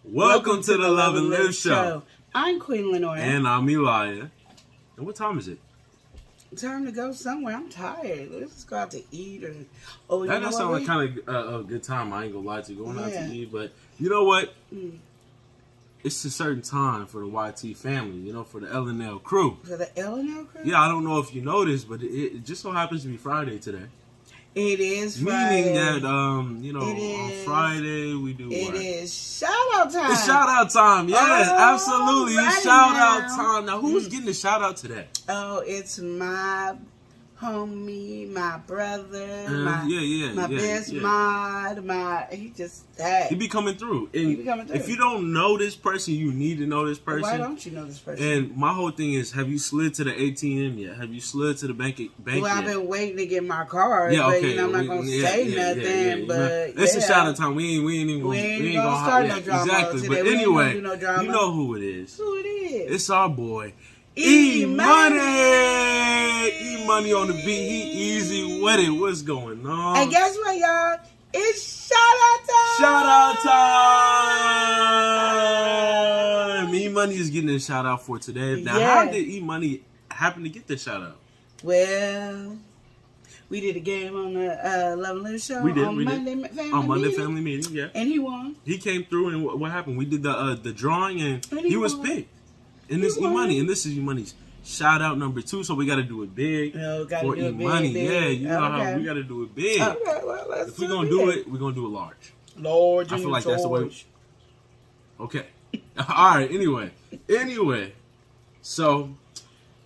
Welcome to the Love and Live Show. I'm Queen Lenore. And I'm Elijah. And what time is it? Time to go somewhere. I'm tired. Let's go out to eat. That sounds like kind of a good time. I ain't gonna lie to you, going out to eat. But you know what? It's a certain time for the YT family, you know, for the L&L crew. For the L&L crew? Yeah, I don't know if you noticed, but it just so happens to be Friday today. It is Friday. Meaning that, on Friday we do what? It is Shoutout Time. It's Shoutout Time, yes, absolutely. Right It's Shoutout Time. Now, who's getting the shout out today? Oh, it's my homie, my brother, my best mod, he just died. He be coming through. And if you don't know this person, you need to know this person. Why don't you know this person? And my whole thing is, have you slid to the ATM yet? Have you slid to the bank well, yet? I've been waiting to get my card. Yeah, okay. But, I'm not going to say nothing. But it's a shout out time. We ain't gonna start no drama. Exactly. Today. But anyway, no drama. You know who it is. Who it is? It's our boy. E-Money. E-Money on the beat. He easy with it. What's going on? And guess what, y'all? It's Shoutout Time. Shoutout Time. E-Money is getting a shout out for today. Now, how did E-Money happen to get this shout out? Well, we did a game on the Love and Live Show. We did. Monday Family Meeting, yeah. And he won. He came through, and what happened? We did the drawing, and he was picked. And this E-Money, and this is E-Money's shout out number 2, so we got to do it big for E-Money. Yeah, you know how we got to do it big. Okay, well, if we're going to do it, we're going to do it large. Large. I feel like that's the way. Okay. All right, anyway. So,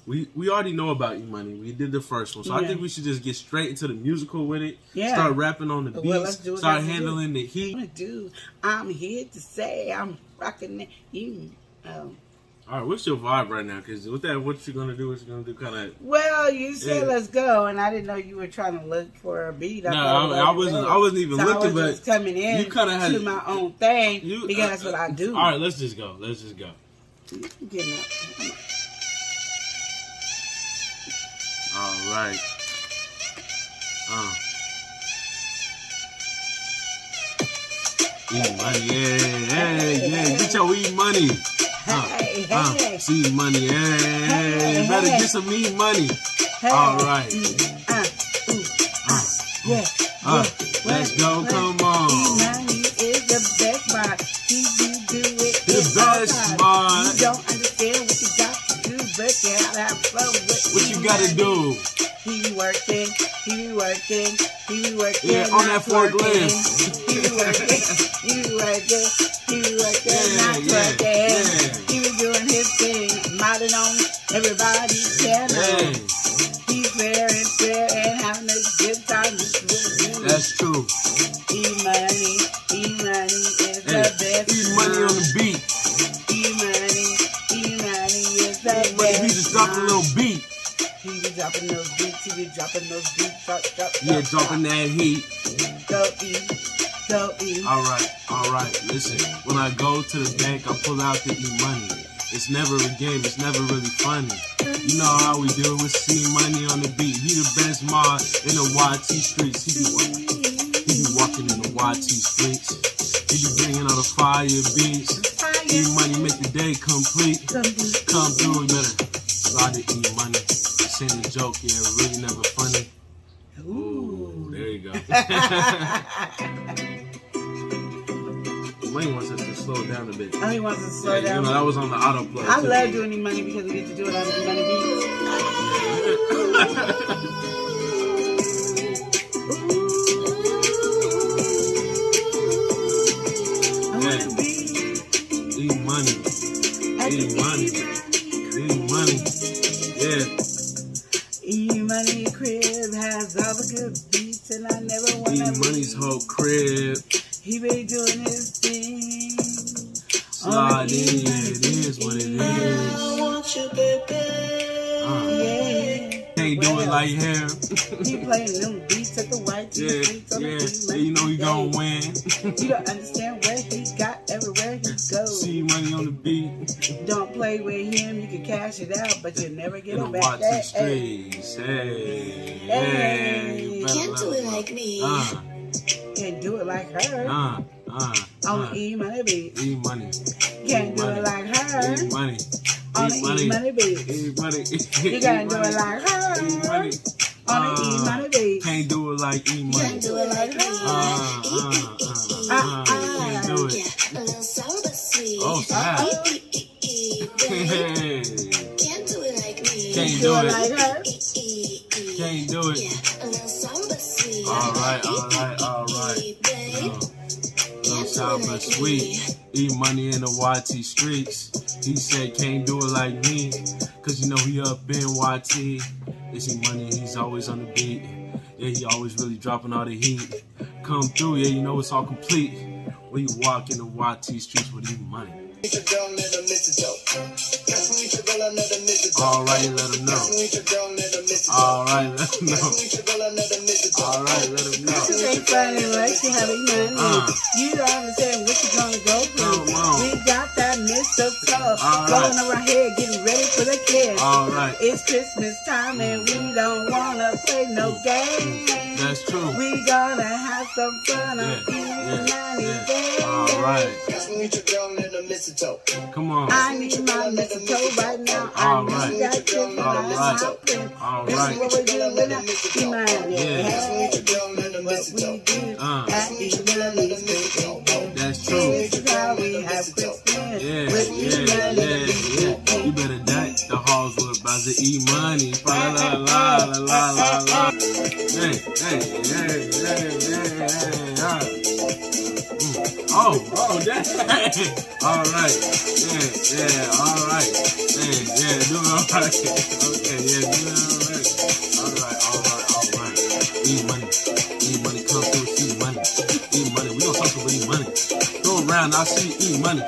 we already know about E-Money. We did the first one. So, I think we should just get straight into the musical with it. Yeah. Start rapping on the beats. Start handling the heat. I'm here to say I'm rocking it. All right, what's your vibe right now? Because with that, what you gonna do? What you gonna do? Kind of. Well, you said let's go, and I didn't know you were trying to look for a beat. I wasn't even looking, I was just coming in. You kind of had to my own thing because that's what I do. All right, let's just go. Getting up. All right. E-Money, yeah. Get your E-Money. See money, hey, better get some E-Money. All right. Let's go, come on. E-Money is the best mod. He do it. The best mod. You don't understand what you got to do, but you gotta have fun with what you gotta do. He be working. Yeah, on that forklift. He be working. He be doing his thing, modding on everybody's channel. He's fair and having a good time. That's true. E-Money is the best. E-Money on the beat. E-Money is the best. He just dropped a little beat. He be dropping those beats. Yeah, dropping that heat. Go E. All right. Listen, when I go to the bank, I pull out the E-Money. It's never a game. It's never really funny. You know how we do with C-Money on the beat. He the best mod in the YT streets. He be walking in the YT streets. He be bringing all the fire beats. E-Money make the day complete. Come through, you better slide the E-Money. This ain't a joke, yeah, really never funny. Ooh, there you go. Money wants us to slow down a bit. Oh, he wants us to slow down. You know, that was on the autoplay. I love doing E-Money because we get to do it on the E-Money beats. E-Money. Yeah. E-Money crib has all the good beats, and I never want to E-Money's whole crib. He be doing his thing. Slide in, yeah, it is what it is. I want you, baby. Can't do it like him. He playing them beats at the white streets. Yeah, you know he gon' win. You don't understand what he got everywhere he goes. See money on the beat. Don't play with him, you can cash it out, but you'll never get it back. Watch the streets, hey. Hey. Can't do it like me. can't do it like her. On the E-Money beat. E-Money. Can't do it like her. E-Money. On the E-Money beat. E-Money. You can't do it like her. E-Money. On the E-Money beat. Can't do it like E-Money. Can't do it like her. Can't do it. Oh, snap. Can't do it like me. Can't do it. Like her. Can't do it. All right. Little sour but sweet. E-Money in the YT streets. He said can't do it like me. Cause you know he up in YT. It's E-Money, he's always on the beat. Yeah, he always really dropping all the heat. Come through, yeah, you know it's all complete. When you walk in the YT streets with E-Money. Alright, let him know. Alright, let him know. Alright, let him know. This ain't funny unless you have money. You don't understand what you're gonna go through. We got that mistletoe going around here getting ready for the kids. Alright. It's Christmas time and we don't wanna play no games. That's true. We gonna have some fun on E-Money Day. Alright. Come on. I need my mistletoe right now. I need that Christmas. Alright. This is what we do with E-Money. Yeah. What we do at E-Money. That's true. This is how we have Christmas. Yeah. You better deck the halls with about to E-Money. La la la la la la. Oh, dang. All right. Yeah, all right. Yeah, do it all right. Okay, yeah, do it all right. All right. E-Money, come through, E-Money. E-Money, we gonna talk about E-Money. Go around, I see E-Money.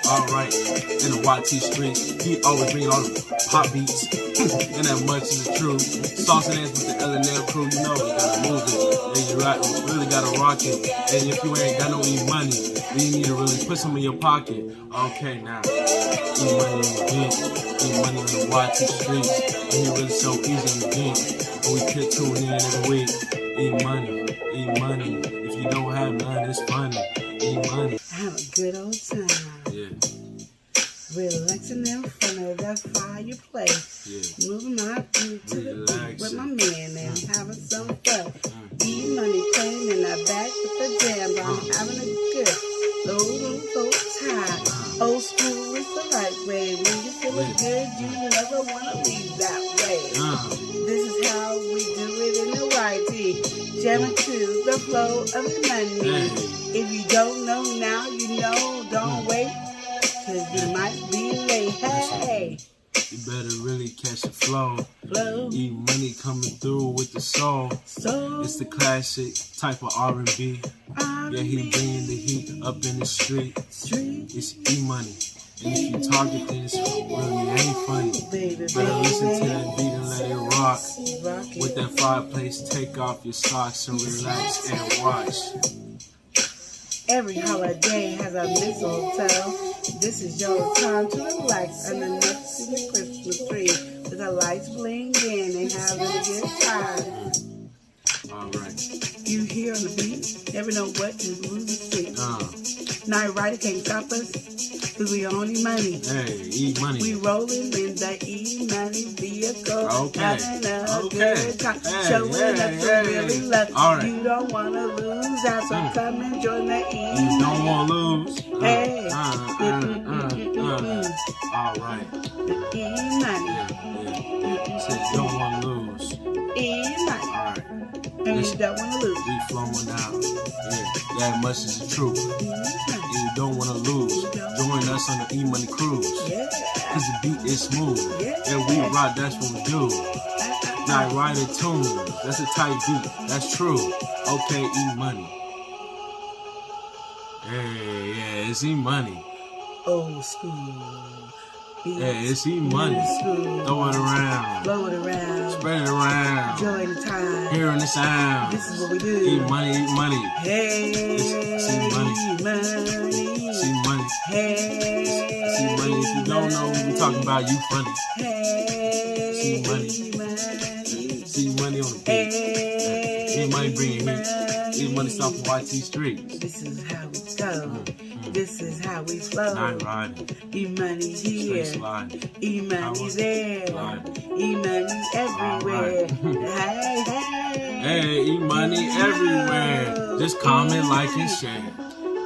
All right, in the YT street, he always bringing all the pop beats, and that much is true. Saucing ass with the L&L crew, you know, you gotta move it. Yeah, you're right, you really gotta rock it. And if you ain't got no E-Money, then you need to really put some in your pocket. Okay, now, E-Money in the beat, E-Money in the YT streets, and he really so easy in the beat. But we could tune in every week. E-Money, if you don't have none, it's funny. E-Money. Have a good old time. Yeah. Relaxing in front of that fireplace. Yeah. Moving my feet to the beat with my man and having some fun. E-Money playing in the back with the jam. I'm having a good old time. Old school is the right way. When you feeling good, you never want to leave that way. This is how we do it in the YT. Jamming to the flow of the money. If you don't know now, you know, don't wait. Cause you might be late. Hey, you better really catch the flow. E-Money coming through with the soul. It's the classic type of R&B. Yeah, he bringing the heat up in the street. It's E-Money. And if you target this, really ain't funny. Better listen to that beat and let it rock. With that fireplace, take off your socks and relax and watch. Every holiday has a mistletoe. This is your time to relax underneath the Christmas tree with the lights blinking and having a good time. Alright. You hear on the beat, never know what to lose the sleep. Night Rider can't stop us, cause we on E-Money. Hey, E-Money. We rolling in the E-Money vehicle. Okay. Having a good time. Showing up to really love. Alright. You don't want to lose out, so come and join the E-Money. You don't want to lose. Hey. Alright. The E-Money. Yeah. Said you don't want to lose. E-Money. Alright. And you don't want to lose. We flowing out. Yeah. That much is the truth. And you don't want to lose. Join us on the E-Money cruise. Yeah. Cause the beat is smooth. Yeah. And we rock, that's what we do. Night Rider tune. That's a tight beat. That's true. Okay, E-Money. Hey, yeah, it's E-Money. Old school. Yeah, it's E-Money. Throw it around. Blow it around. Spread it around. Enjoy the time. Hearing the sound. This is what we do. E-Money, E-Money. Hey. It's E-Money. E-Money. Hey. It's E-Money. If you don't know, we talking about you funny. Hey. E-Money. It's E-Money on the beat. E-Money bringing heat. E-Money stop YT Streets. This is how we go. This is how we flow. Night riding. E-Money here. Straight sliding. E-Money there. Sliding. E-Money everywhere. Hey, hey. Hey, E-Money everywhere. Just comment, like, and share.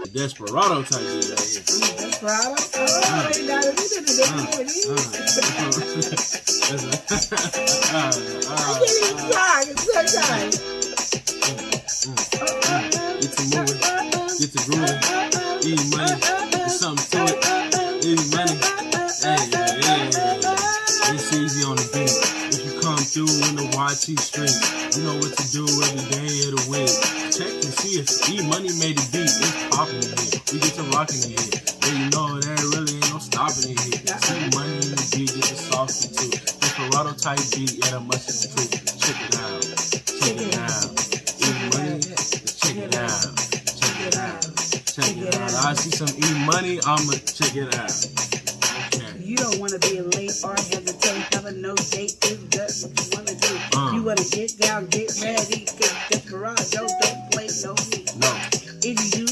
𝒮𝑜𝒾𝒶𝓁𝓈s type shit right here. Desperado. Oh, you got it. I can't even talk. It's so tight. Get to moving, get to grooving. E-Money, there's something to it. E-Money, hey, it's easy on the beat. If you come through in the YT street, you know what to do every day of the week. Check and see if E-Money made a beat. It's popping in here. We get to rocking in here. Then you know there really ain't no stopping in here. See money in the beat, get the sauce too. 𝒮𝑜𝒾𝒶𝓁𝓈s type beat, yeah, that much is the truth. Check it out, check it out. E-Money, check it out, check it out, check it out. I see some E-Money, I'ma check it out. Okay. You don't want to be late or hesitate. Having no date is just what you want to do. You want to get down, get ready. Cause Desperado don't play no me. No. If you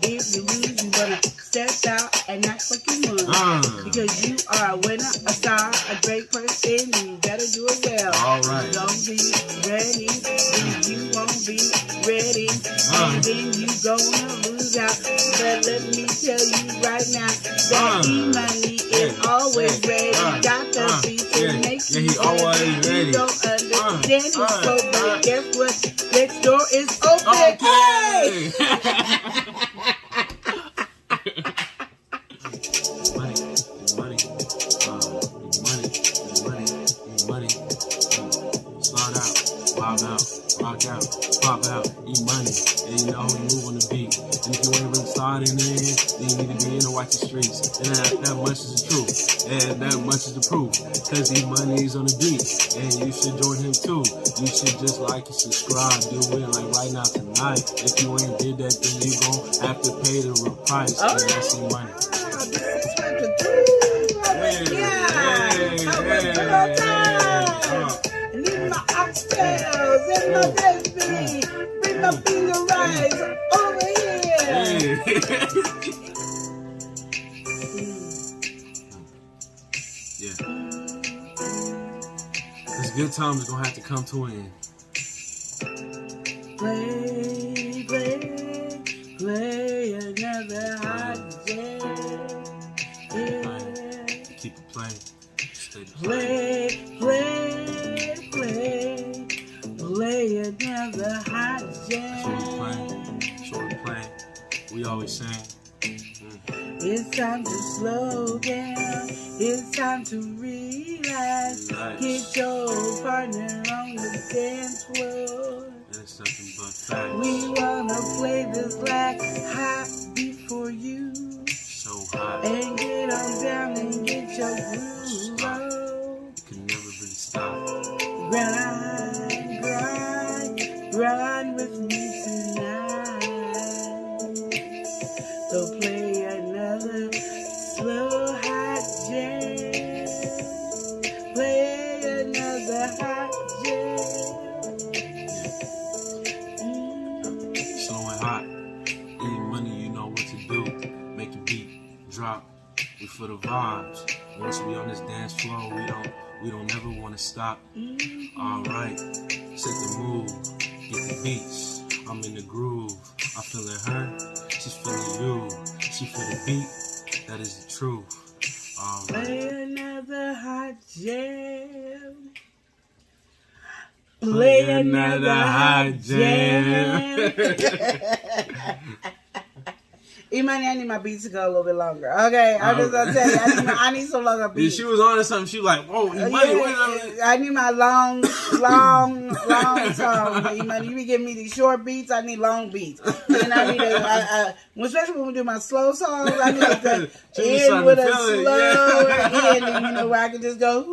lose, you want to step out and act like you won. Because you are a winner, a star, a great person, and you better do it well. All right. Don't be ready, then you won't be ready, and then you gonna lose out. But let me tell you right now that E-Money is always ready. Got the beat to make you always ready. You don't understand his flow, but guess what? Next door is open. Okay. Slide out, vibe out, rock out, pop out, E-Money, and you know we move on the beat. And if you ain't really sliding in, then you need to be in the YT streets. And that much is the truth, and that much is the proof. Cause E-Money is on the beat, and you should join him too. You should just like and subscribe, do it like right now tonight. If you ain't did that, then you gon' have to pay the real price. And that's E-Money. Oxtails and my baby, bring my finger rice over here. Yeah. This good time is gonna have to come to an end. Play another hot jam. Keep it playing. Stay the Play another hot jam. That's what we playing. That's what we playing. We always saying. It's time to slow down. It's time to relax. Get your partner on the dance floor. And it's nothing but facts. We wanna play this like hot beat for you. So hot. And get on down and get your groove on. You can never really stop. Grind with me tonight. So play another slow hot jam. Play another hot jam. Slow and hot. E-Money, you know what to do. Make a beat, drop. We for the vibes. Once we on this dance floor, we don't never want to stop. All right, set the mood, get the beats. I'm in the groove. I'm feeling her, she's feeling you. She feel the beat, that is the truth. All right. Play another hot jam. Play another hot jam. E-Money, I need my beats to go a little bit longer. Okay, I'm just gonna tell you, I need some longer beats. She was on to something. She was like, "Whoa, E-Money, wait a minute." I need my long song. E-Money, you be giving me these short beats. I need long beats. And I need especially when we do my slow songs, I need to end with a slow ending, you know, where I can just go.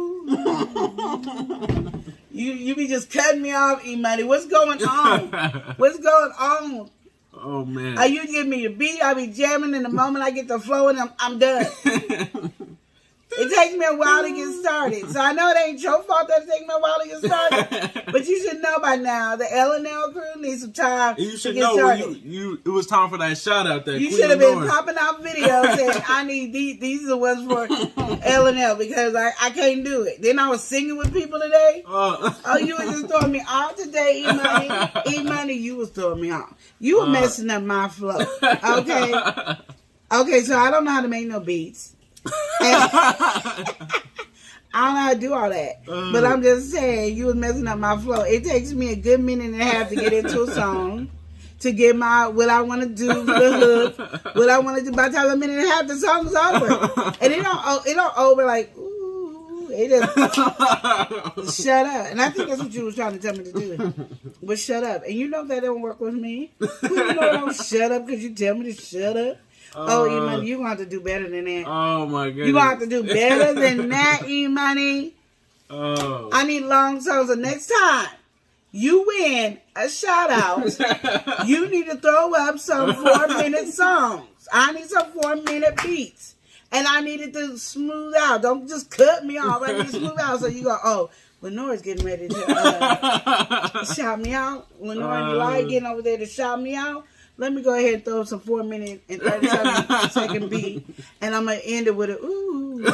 You be just cutting me off, E-Money. What's going on? What's going on? Oh man! You give me the beat, I be jamming, and the moment I get the flow, and I'm done. It takes me a while to get started. So I know it ain't your fault that it takes me a while to get started. But you should know by now the L&L crew needs some time You should to get know started. when it was time for that shout out. That You Queen should have been Norris. popping out videos saying, I need these are the ones for L&L because I can't do it. Then I was singing with people today. Oh, you was just throwing me off today, E-Money. E-Money, you was throwing me off. You were messing up my flow. Okay? Okay, so I don't know how to make no beats. I don't know how to do all that. But I'm just saying, you was messing up my flow. It takes me a good minute and a half to get into a song, to get what I want to do for the hook, what I want to do. By the time a minute and a half, the song is over. And it don't over like, ooh, it just shut up. And I think that's what you was trying to tell me to do, was shut up. And you know that don't work with me. You know I don't shut up because you tell me to shut up. E-Money, you're going to have to do better than that. Oh, my goodness. You're going to have to do better than that, E-Money. Oh. I need long songs. So next time you win a shout out, you need to throw up some 4-minute songs. I need some 4-minute beats. And I need it to smooth out. Don't just cut me off. I need to smooth out. So you go, oh, Lenore's getting ready to shout me out. Lenore and Eli getting over there to shout me out. Let me go ahead and throw some 4-minute and 37-second beat, and I'm gonna end it with a ooh, so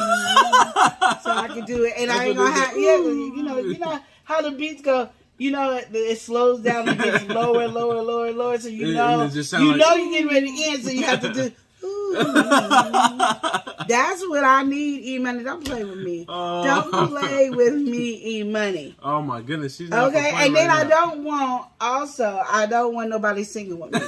I can do it. And I ain't gonna have you know how the beats go. You know it slows down and gets lower, lower, lower, lower. So you know you're getting ready to end. So you have to do. Ooh. That's what I need, E-Money. Don't play with me. Don't play with me, E-Money. Oh my goodness, she's not okay. And then right I don't want nobody singing with me.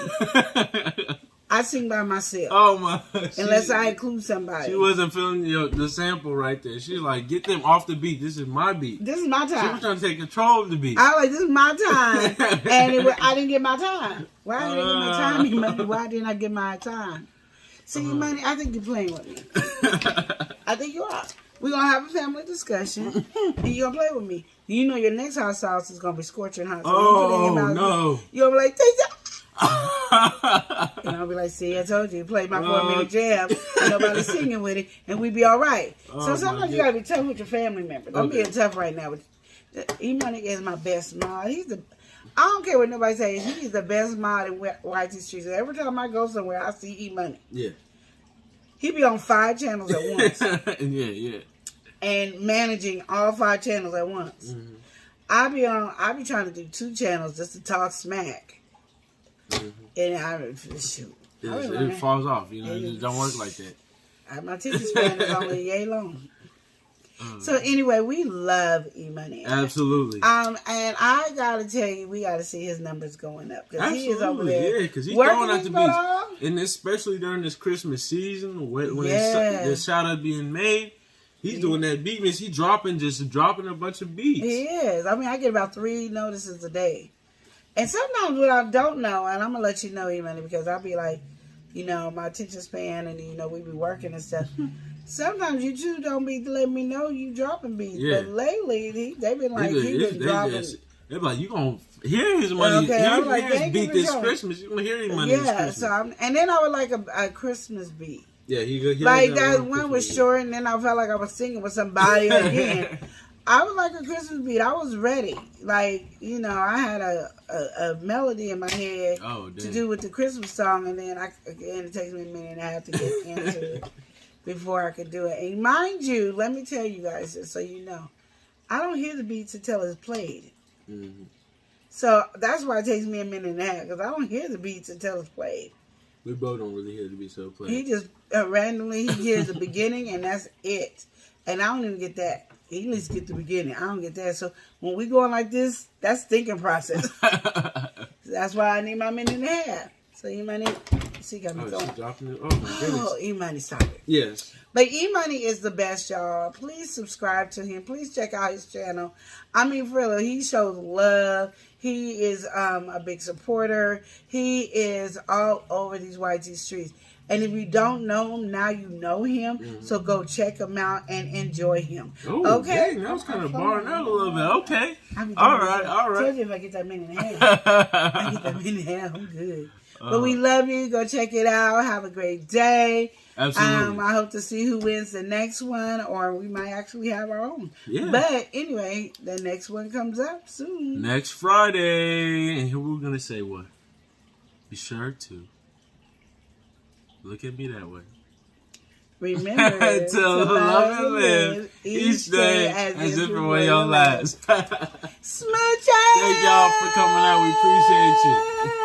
I sing by myself. Oh my! Unless I include somebody. She wasn't feeling the sample right there. She's like, get them off the beat. This is my beat. This is my time. She was trying to take control of the beat. I was like, this is my time, and I didn't get my time. Why didn't I get my time, E-Money? Why didn't I get my time? See, E-Money, I think you're playing with me. I think you are. We're going to have a family discussion, and you're going to play with me. You know your next hot sauce is going to be scorching hot. So no. You're going to be like, take that. And I'll be like, see, I told you play my 4-minute jam, and nobody's singing with it, and we be all right. So sometimes you got to be tough with your family members. I'm being tough right now. E-Money is my best mod. I don't care what nobody says. He's the best mod in YT Streets. Every time I go somewhere, I see E-Money. Yeah. He be on 5 channels at once. Yeah. And managing all 5 channels at once. Mm-hmm. I be trying to do 2 channels just to talk smack. Mm-hmm. And it falls off. You know, it just don't work like that. My attention span is only yay long. So anyway, we love E-Money. Absolutely. And I gotta tell you, we gotta see his numbers going up because he is over there. Yeah, because he's throwing out the beats, and especially during this Christmas season when the shout out being made, he's doing that beat. He's dropping a bunch of beats. He is. I mean, I get about 3 notices a day, and sometimes what I don't know, and I'm gonna let you know, E-Money, because I'll be like, my attention span, and we be working and stuff. Sometimes you two don't be letting me know you dropping beats. Yeah. But lately, they've been like, he been dropping. They're like, you going to hear his money. Okay, I'm like, his beat this Christmas. You're going to hear his money this Christmas. And then I would like a Christmas beat. Yeah, he like that one was short, and then I felt like I was singing with somebody again. I would like a Christmas beat. I was ready. Like, I had a melody in my head to do with the Christmas song, and then it takes me a minute and a half to get into it. Before I could do it. And mind you, let me tell you guys this so you know, I don't hear the beats until it's played. Mm-hmm. So that's why it takes me a minute and a half, because I don't hear the beats until it's played. We both don't really hear the beats until it's played. He just randomly hears the beginning, and that's it. And I don't even get that. He needs to get the beginning. I don't get that. So when we going like this, that's thinking process. That's why I need my minute and a half. So E-Money, see, got me going. Oh my goodness. E-Money, stop it. Yes. But E-Money is the best, y'all. Please subscribe to him. Please check out his channel. I mean, for real, he shows love. He is a big supporter. He is all over these YT streets. And if you don't know him, now you know him. Mm-hmm. So go check him out and enjoy him. Ooh, okay? Dang, that was kind of barring out a little bit. Okay. All right. I told you if I get that minute and a half. I'm good. But we love you. Go check it out. Have a great day. Absolutely. I hope to see who wins the next one, or we might actually have our own. Yeah. But anyway, the next one comes up soon. Next Friday. And here we're going to say what? Be sure to look at me that way. Remember to love and live each day as if it were your last. Smooches! Thank y'all for coming out. We appreciate you.